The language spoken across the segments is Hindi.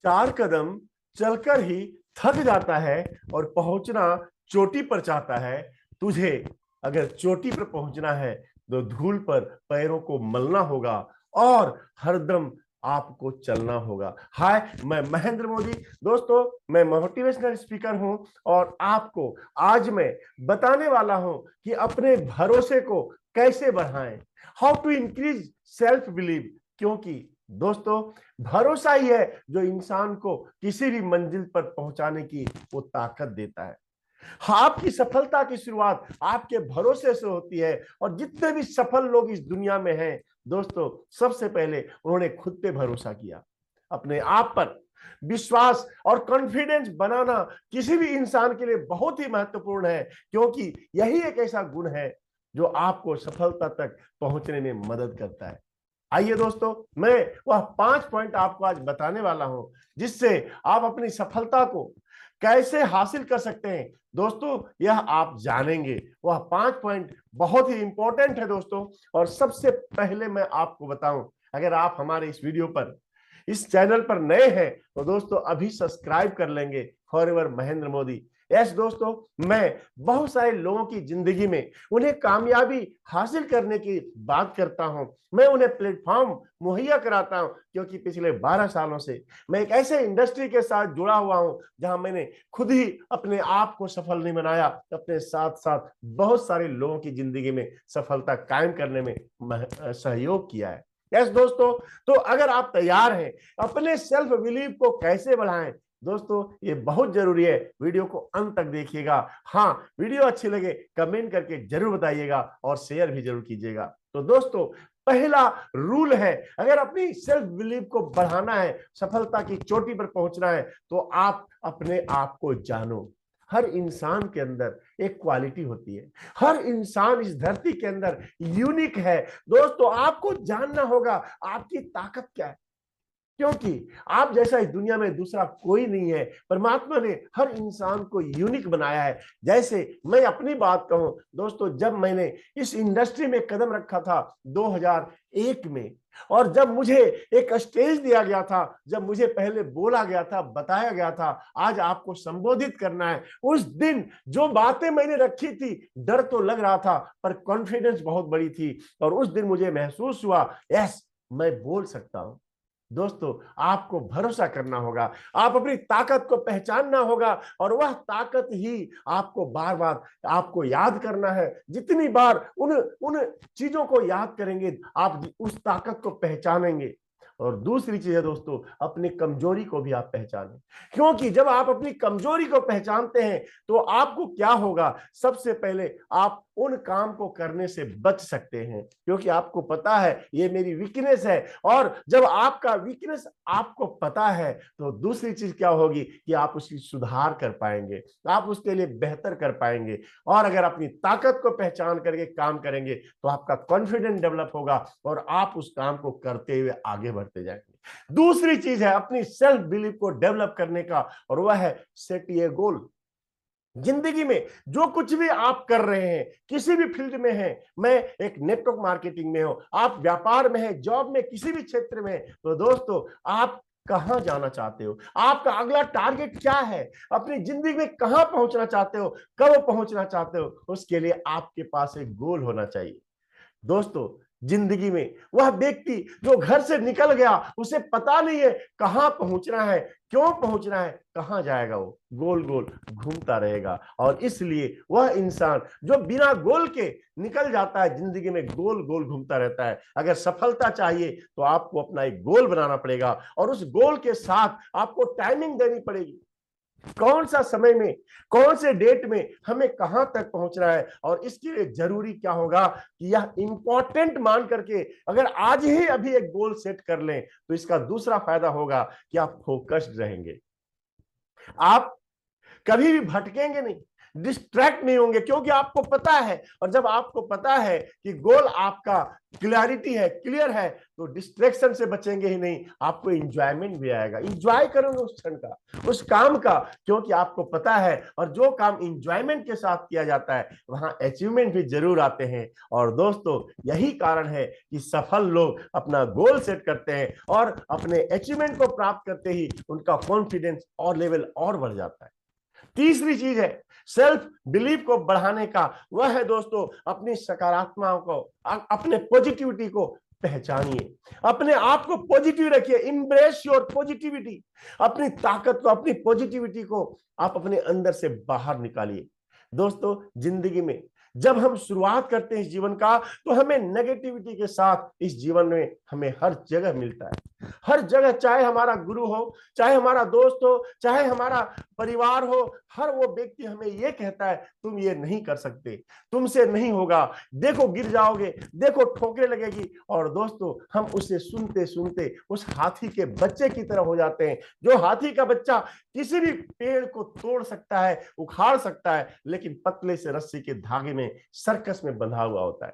4 कदम चलकर ही थक जाता है और पहुंचना चोटी पर चाहता है। तुझे अगर चोटी पर पहुंचना है तो धूल पर पैरों को मलना होगा और हरदम आपको चलना होगा। हाय, मैं महेंद्र मोदी। दोस्तों, मैं मोटिवेशनल स्पीकर हूं और आपको आज मैं बताने वाला हूं कि अपने भरोसे को कैसे बढ़ाएं, how to increase self believe. क्योंकि दोस्तों, भरोसा ही है जो इंसान को किसी भी मंजिल पर पहुंचाने की वो ताकत देता है। आपकी सफलता की शुरुआत आपके भरोसे से होती है और जितने भी सफल लोग इस दुनिया में हैं दोस्तों, सबसे पहले उन्होंने खुद पे भरोसा किया। अपने आप पर विश्वास और कॉन्फिडेंस बनाना किसी भी इंसान के लिए बहुत ही महत्वपूर्ण है, क्योंकि यही एक ऐसा गुण है जो आपको सफलता तक पहुंचने में मदद करता है। आइए दोस्तों, मैं वह 5 पॉइंट आपको आज बताने वाला हूं जिससे आप अपनी सफलता को कैसे हासिल कर सकते हैं। दोस्तों, यह आप जानेंगे। वह 5 पॉइंट बहुत ही इंपॉर्टेंट है दोस्तों। और सबसे पहले मैं आपको बताऊं, अगर आप हमारे इस वीडियो पर, इस चैनल पर नए हैं तो दोस्तों अभी सब्सक्राइब कर लेंगे फॉरएवर महेंद्र मोदी। यस दोस्तों, मैं बहुत सारे लोगों की जिंदगी में उन्हें कामयाबी हासिल करने की बात करता हूं। मैं उन्हें प्लेटफॉर्म मुहैया कराता हूं, क्योंकि पिछले 12 सालों से मैं एक ऐसे इंडस्ट्री के साथ जुड़ा हुआ हूं जहां मैंने खुद ही अपने आप को सफल नहीं बनाया, अपने साथ साथ बहुत सारे लोगों की जिंदगी में सफलता कायम करने में सहयोग किया है। यस दोस्तों, तो अगर आप तैयार हैं अपने सेल्फ बिलीव को कैसे बढ़ाएं, दोस्तों ये बहुत जरूरी है। वीडियो को अंत तक देखिएगा। हाँ, वीडियो अच्छी लगे कमेंट करके जरूर बताइएगा और शेयर भी जरूर कीजिएगा। तो दोस्तों, पहला रूल है, अगर अपनी सेल्फ बिलीव को बढ़ाना है, सफलता की चोटी पर पहुंचना है, तो आप अपने आप को जानो। हर इंसान के अंदर एक क्वालिटी होती है। हर इंसान इस धरती के अंदर यूनिक है। दोस्तों, आपको जानना होगा आपकी ताकत क्या है, क्योंकि आप जैसा इस दुनिया में दूसरा कोई नहीं है। परमात्मा ने हर इंसान को यूनिक बनाया है। जैसे मैं अपनी बात कहूं दोस्तों, जब मैंने इस इंडस्ट्री में कदम रखा था 2001 में, और जब मुझे एक स्टेज दिया गया था, जब मुझे पहले बोला गया था, बताया गया था आज आपको संबोधित करना है, उस दिन जो बातें मैंने रखी थी, डर तो लग रहा था पर कॉन्फिडेंस बहुत बड़ी थी। और उस दिन मुझे महसूस हुआ, यस, मैं बोल सकता हूं। दोस्तों, आपको भरोसा करना होगा, आप अपनी ताकत को पहचानना होगा, और वह ताकत ही आपको बार बार आपको याद करना है। जितनी बार उन उन चीजों को याद करेंगे, आप उस ताकत को पहचानेंगे। और दूसरी चीज है दोस्तों, अपनी कमजोरी को भी आप पहचानें, क्योंकि जब आप अपनी कमजोरी को पहचानते हैं तो आपको क्या होगा, सबसे पहले आप उन काम को करने से बच सकते हैं, क्योंकि आपको पता है ये मेरी वीकनेस है। और जब आपका वीकनेस आपको पता है तो दूसरी चीज क्या होगी कि आप उसकी सुधार कर पाएंगे, आप उसके लिए बेहतर कर पाएंगे। और अगर अपनी ताकत को पहचान करके काम करेंगे तो आपका कॉन्फिडेंस डेवलप होगा और आप उस काम को करते हुए आगे बढ़ते जाएंगे। दूसरी चीज है अपनी सेल्फ बिलीव को डेवलप करने का, और वह है सेट ए गोल। जिंदगी में जो कुछ भी आप कर रहे हैं, किसी भी फील्ड में हैं, मैं एक नेटवर्क मार्केटिंग में हूं, आप व्यापार में हैं, जॉब में, किसी भी क्षेत्र में, तो दोस्तों आप कहां जाना चाहते हो, आपका अगला टारगेट क्या है, अपनी जिंदगी में कहां पहुंचना चाहते हो, कब पहुंचना चाहते हो, उसके लिए आपके पास एक गोल होना चाहिए। दोस्तों, जिंदगी में वह व्यक्ति जो घर से निकल गया, उसे पता नहीं है कहां पहुंचना है, क्यों पहुंचना है, कहां जाएगा, वो गोल गोल घूमता रहेगा। और इसलिए वह इंसान जो बिना गोल के निकल जाता है, जिंदगी में गोल गोल घूमता रहता है। अगर सफलता चाहिए तो आपको अपना एक गोल बनाना पड़ेगा, और उस गोल के साथ आपको टाइमिंग देनी पड़ेगी, कौन सा समय में, कौन से डेट में हमें कहां तक पहुंचना है। और इसके लिए जरूरी क्या होगा कि यह इंपॉर्टेंट मान करके अगर आज ही अभी एक गोल सेट कर लें तो इसका दूसरा फायदा होगा कि आप फोकस्ड रहेंगे, आप कभी भी भटकेंगे नहीं। डिस्ट्रैक्ट नहीं होंगे, क्योंकि आपको पता है। और जब आपको पता है कि गोल आपका क्लैरिटी है, क्लियर है, तो डिस्ट्रैक्शन से बचेंगे ही नहीं, आपको इंजॉयमेंट भी आएगा, इंजॉय करोगे उस क्षण का, उस काम का, क्योंकि आपको पता है। और जो काम इंजॉयमेंट के साथ किया जाता है वहां अचीवमेंट भी जरूर आते हैं। और दोस्तों यही कारण है कि सफल लोग अपना गोल सेट करते हैं और अपने अचीवमेंट को प्राप्त करते ही उनका कॉन्फिडेंस और लेवल और बढ़ जाता है। तीसरी चीज है सेल्फ बिलीफ को बढ़ाने का, वह है दोस्तों अपनी सकारात्मक को, अपने पॉजिटिविटी को पहचानिए, अपने आप को पॉजिटिव रखिए, इंब्रेस योर पॉजिटिविटी, अपनी ताकत को, अपनी पॉजिटिविटी को आप अपने अंदर से बाहर निकालिए। दोस्तों जिंदगी में जब हम शुरुआत करते हैं इस जीवन का, तो हमें नेगेटिविटी के साथ इस जीवन में हमें हर जगह मिलता है, हर जगह, चाहे हमारा गुरु हो, चाहे हमारा दोस्त हो, चाहे हमारा परिवार हो, हर वो व्यक्ति हमें ये कहता है तुम ये नहीं कर सकते, तुमसे नहीं होगा, देखो गिर जाओगे, देखो ठोकरे लगेगी। और दोस्तों हम उसे सुनते सुनते उस हाथी के बच्चे की तरह हो जाते हैं। जो हाथी का बच्चा किसी भी पेड़ को तोड़ सकता है, उखाड़ सकता है, लेकिन पतले से रस्सी के धागे में सर्कस में बंधा हुआ होता है,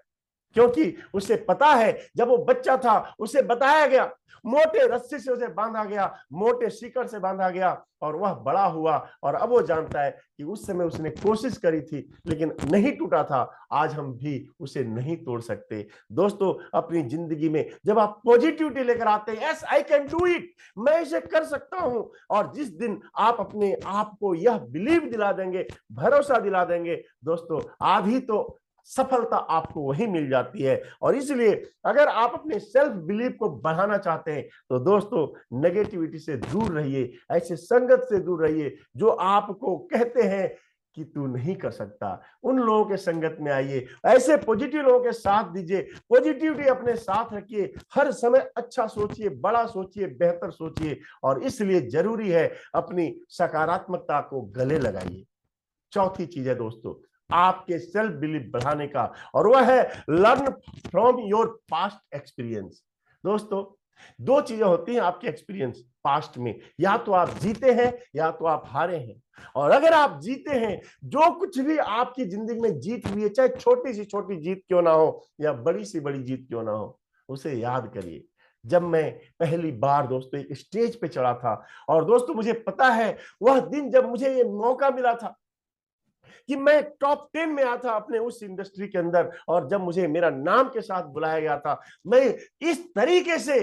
क्योंकि उसे पता है जब वो बच्चा था उसे बताया गया, मोटे रस्सी से उसे बांधा गया, मोटे सीकड़ से बांधा गया, और वह बड़ा हुआ। और अब वो जानता है कि उस समय उसने कोशिश करी थी लेकिन नहीं टूटा था, आज हम भी उसे नहीं तोड़ सकते। दोस्तों अपनी जिंदगी में जब आप पॉजिटिविटी लेकर आते हैं, yes I can do it, मैं इसे कर सकता हूं, और जिस दिन आप अपने आप को यह बिलीव दिला देंगे, भरोसा दिला देंगे, दोस्तों आधी तो सफलता आपको वही मिल जाती है। और इसलिए अगर आप अपने सेल्फ बिलीफ को बढ़ाना चाहते हैं तो दोस्तों नेगेटिविटी से दूर रहिए, ऐसे संगत से दूर रहिए जो आपको कहते हैं कि तू नहीं कर सकता। उन लोगों के संगत में आइए, ऐसे पॉजिटिव लोगों के साथ दीजिए, पॉजिटिविटी अपने साथ रखिए, हर समय अच्छा सोचिए, बड़ा सोचिए, बेहतर सोचिए। और इसलिए जरूरी है अपनी सकारात्मकता को गले लगाइए। चौथी चीज है दोस्तों आपके सेल्फ बिलीफ बढ़ाने का, और वह है learn from your past experience. दोस्तों दो चीजें होती हैं आपके एक्सपीरियंस पास्ट में, या तो आप जीते हैं या तो आप हारे हैं। और अगर आप जीते हैं, जो कुछ भी आपकी जिंदगी में जीत हुई है, चाहे छोटी सी छोटी जीत क्यों ना हो या बड़ी सी बड़ी जीत क्यों ना हो, उसे याद करिए। जब मैं पहली बार दोस्तों एक स्टेज पे चढ़ा था, और दोस्तों मुझे पता है वह दिन जब मुझे ये मौका मिला था कि मैं टॉप 10 में आया था अपने उस इंडस्ट्री के अंदर, और जब मुझे मेरा नाम के साथ बुलाया गया था, मैं इस तरीके से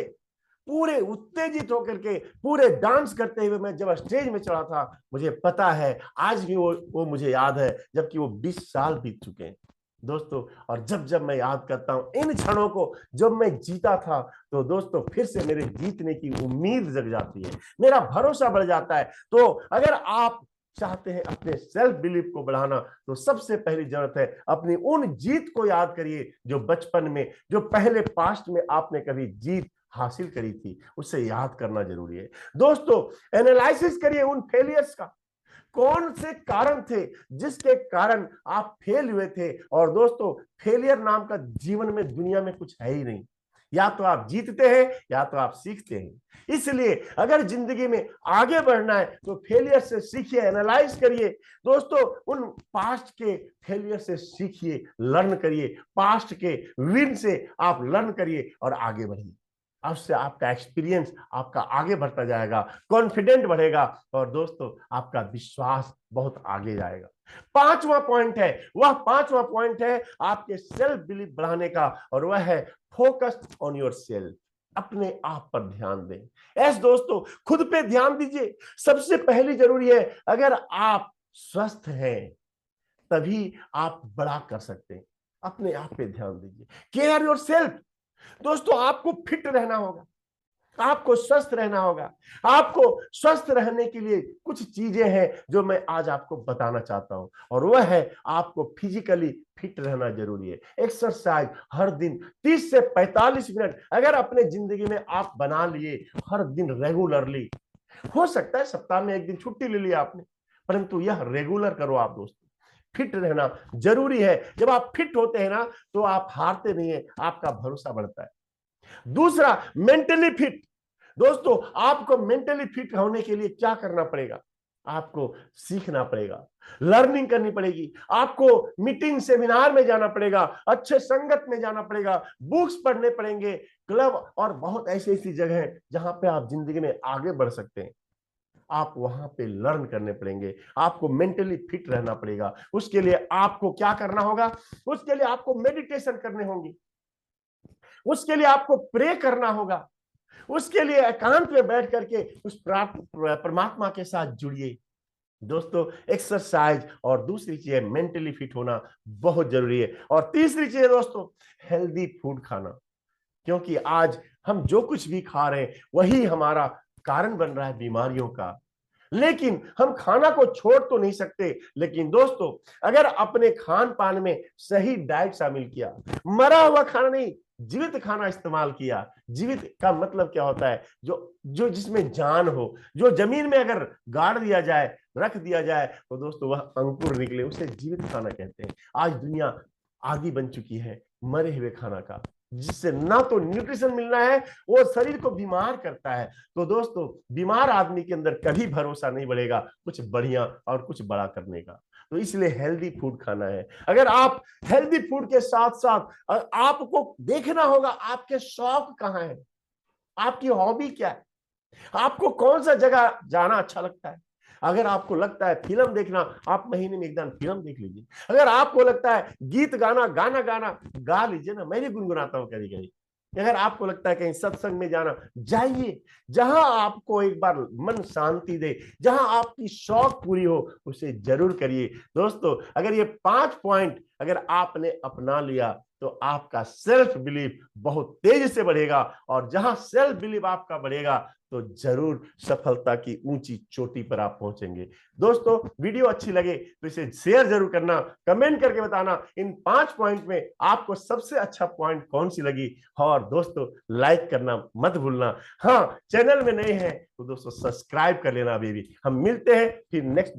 पूरे उत्तेजित होकर के, पूरे डांस करते हुए मैं जब स्टेज में चढ़ा था, मुझे पता है आज भी वो मुझे याद है, जबकि वो 20 साल बीत चुके हैं दोस्तों। और जब जब मैं याद करता हूं इन क्षणों को जब मैं जीता था, तो दोस्तों फिर से मेरे जीतने की उम्मीद जग जाती है, मेरा भरोसा बढ़ जाता है। तो अगर आप चाहते हैं अपने सेल्फ बिलीफ को बढ़ाना, तो सबसे पहली जरूरत है अपनी उन जीत को याद करिए जो बचपन में, जो पहले पास्ट में आपने कभी जीत हासिल करी थी, उसे याद करना जरूरी है। दोस्तों एनालिसिस करिए उन फेलियर्स का, कौन से कारण थे जिसके कारण आप फेल हुए थे। और दोस्तों फेलियर नाम का जीवन में, दुनिया में कुछ है ही नहीं, या तो आप जीतते हैं या तो आप सीखते हैं। इसलिए अगर जिंदगी में आगे बढ़ना है तो फेलियर से सीखिए, एनालाइज करिए। दोस्तों उन पास्ट के फेलियर से सीखिए, लर्न करिए, पास्ट के विन से आप लर्न करिए और आगे बढ़िए। अब से आपका एक्सपीरियंस आपका आगे बढ़ता जाएगा, कॉन्फिडेंट बढ़ेगा, और दोस्तों आपका विश्वास बहुत आगे जाएगा। पांचवा पॉइंट है, वह पांचवा पॉइंट है आपके सेल्फ बिलीफ बढ़ाने का, और वह है फोकस ऑन योर सेल्फ। अपने आप पर ध्यान दें। ऐसे दोस्तों खुद पे ध्यान दीजिए, सबसे पहली जरूरी है। अगर आप स्वस्थ हैं तभी आप बड़ा कर सकते हैं। अपने आप पे ध्यान दीजिए, केयर योर सेल्फ। दोस्तों आपको फिट रहना होगा, आपको स्वस्थ रहना होगा। आपको स्वस्थ रहने के लिए कुछ चीजें हैं जो मैं आज आपको बताना चाहता हूं, और वह है आपको फिजिकली फिट रहना जरूरी है। एक्सरसाइज हर दिन 30 से 45 मिनट अगर अपने जिंदगी में आप बना लिए, हर दिन रेगुलरली, हो सकता है सप्ताह में एक दिन छुट्टी ले लिया आपने, परंतु यह रेगुलर करो आप दोस्तों। फिट रहना जरूरी है। जब आप फिट होते हैं ना तो आप हारते नहीं है, आपका भरोसा बढ़ता है। दूसरा मेंटली फिट। दोस्तों आपको मेंटली फिट होने के लिए क्या करना पड़ेगा? आपको सीखना पड़ेगा, लर्निंग करनी पड़ेगी, आपको मीटिंग सेमिनार में जाना पड़ेगा, अच्छे संगत में जाना पड़ेगा, बुक्स पढ़ने पड़ेंगे, क्लब और बहुत ऐसी ऐसी जगह है जहां पे आप जिंदगी में आगे बढ़ सकते हैं। आप वहां पे लर्न करने पड़ेंगे, आपको मेंटली फिट रहना पड़ेगा। उसके लिए आपको क्या करना होगा? उसके लिए आपको मेडिटेशन करने होंगे, उसके लिए आपको प्रे करना होगा, उसके लिए एकांत में बैठ करके उस परमात्मा के साथ जुड़िए। दोस्तों, एक्सरसाइज और दूसरी चीज है मेंटली फिट होना बहुत जरूरी है। और तीसरी चीज है दोस्तों, हेल्दी फूड खाना। क्योंकि आज हम जो कुछ भी खा रहे हैं वही हमारा कारण बन रहा है बीमारियों का। लेकिन हम खाना को छोड़ तो नहीं सकते। लेकिन दोस्तों, अगर अपने खान पान में सही डाइट शामिल किया, मरा हुआ खाना नहीं, जीवित खाना इस्तेमाल किया। जीवित का मतलब क्या होता है? जो जो जिसमें जान हो, जो जमीन में अगर गाड़ दिया जाए, रख दिया जाए तो दोस्तों वह अंकुर निकले, उसे जीवित खाना कहते हैं। आज दुनिया आदी बन चुकी है मरे हुए खाना का, जिससे ना तो न्यूट्रिशन मिलना है, वो शरीर को बीमार करता है। तो दोस्तों, बीमार आदमी के अंदर कभी भरोसा नहीं बढ़ेगा कुछ बढ़िया और कुछ बड़ा करने का। तो इसलिए हेल्दी फूड खाना है। अगर आप हेल्दी फूड के साथ साथ आपको देखना होगा आपके शौक कहाँ है, आपकी हॉबी क्या है, आपको कौन सा जगह जाना अच्छा लगता है। अगर आपको लगता है फिल्म देखना, आप महीने में एक दिन फिल्म देख लीजिए। अगर आपको लगता है गीत गाना, गाना गाना, गा लीजिए ना। मैं भी गुनगुनाता हूँ कभी कभी। अगर आपको लगता है कहीं सत्संग में जाना, जाइए। जहां आपको एक बार मन शांति दे, जहां आपकी शौक पूरी हो, उसे जरूर करिए। दोस्तों, अगर ये 5 पॉइंट अगर आपने अपना लिया तो आपका सेल्फ बिलीफ बहुत तेजी से बढ़ेगा। और जहां सेल्फ बिलीफ आपका बढ़ेगा तो जरूर सफलता की ऊंची चोटी पर आप पहुंचेंगे। दोस्तों, वीडियो अच्छी लगे तो इसे शेयर जरूर करना, कमेंट करके बताना इन 5 पॉइंट में आपको सबसे अच्छा पॉइंट कौन सी लगी। और दोस्तों, लाइक करना मत भूलना। हाँ, चैनल में नए हैं तो दोस्तों सब्सक्राइब कर लेना। अभी भी हम मिलते हैं फिर नेक्स्ट